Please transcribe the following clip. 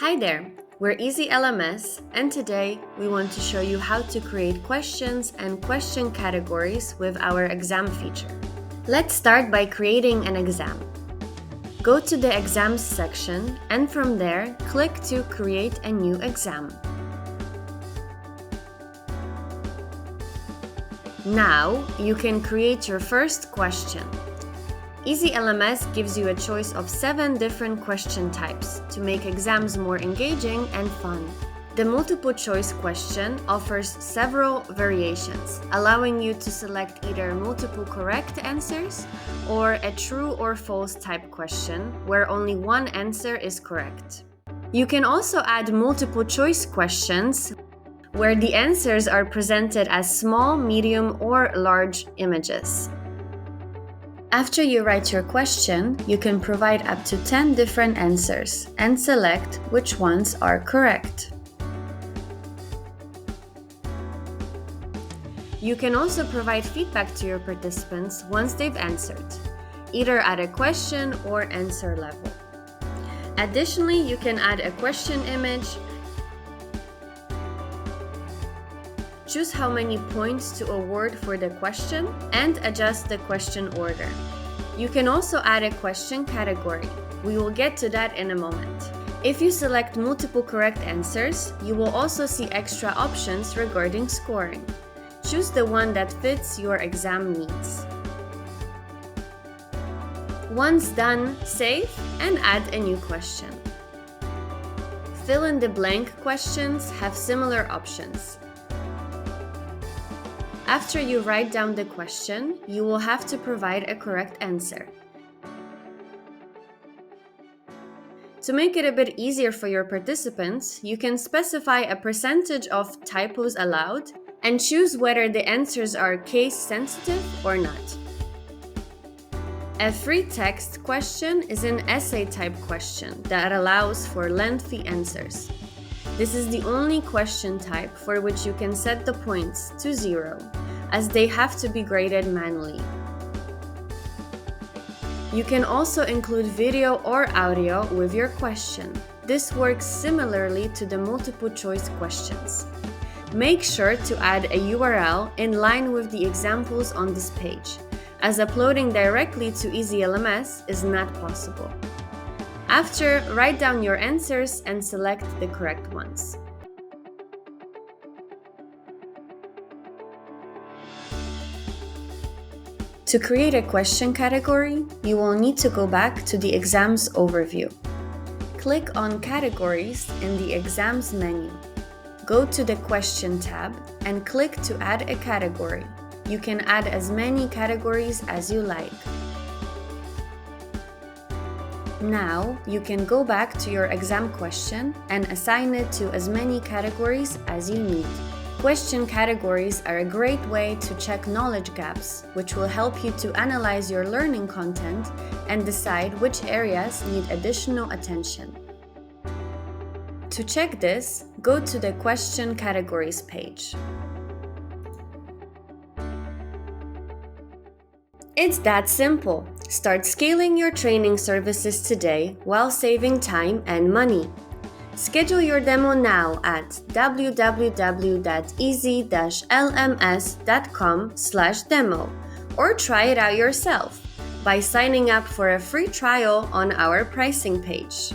Hi there, we're Easy LMS, and today we want to show you how to create questions and question categories with our exam feature. Let's start by creating an exam. Go to the Exams section, and from there, click to create a new exam. Now, you can create your first question. Easy LMS gives you a choice of 7 different question types to make exams more engaging and fun. The multiple choice question offers several variations, allowing you to select either multiple correct answers or a true or false type question where only one answer is correct. You can also add multiple choice questions where the answers are presented as small, medium, or large images. After you write your question, you can provide up to 10 different answers and select which ones are correct. You can also provide feedback to your participants once they've answered, either at a question or answer level. Additionally, you can add a question image, choose how many points to award for the question, and adjust the question order. You can also add a question category. We will get to that in a moment. If you select multiple correct answers, you will also see extra options regarding scoring. Choose the one that fits your exam needs. Once done, save and add a new question. Fill in the blank questions have similar options. After you write down the question, you will have to provide a correct answer. To make it a bit easier for your participants, you can specify a percentage of typos allowed and choose whether the answers are case sensitive or not. A free text question is an essay type question that allows for lengthy answers. This is the only question type for which you can set the points to 0, as they have to be graded manually. You can also include video or audio with your question. This works similarly to the multiple choice questions. Make sure to add a URL in line with the examples on this page, as uploading directly to Easy LMS is not possible. After, write down your answers and select the correct ones. To create a question category, you will need to go back to the Exams overview. Click on Categories in the Exams menu. Go to the Question tab and click to add a category. You can add as many categories as you like. Now, you can go back to your exam question and assign it to as many categories as you need. Question categories are a great way to check knowledge gaps, which will help you to analyze your learning content and decide which areas need additional attention. To check this, go to the Question Categories page. It's that simple. Start scaling your training services today while saving time and money. Schedule your demo now at www.easy-lms.com/demo or try it out yourself by signing up for a free trial on our pricing page.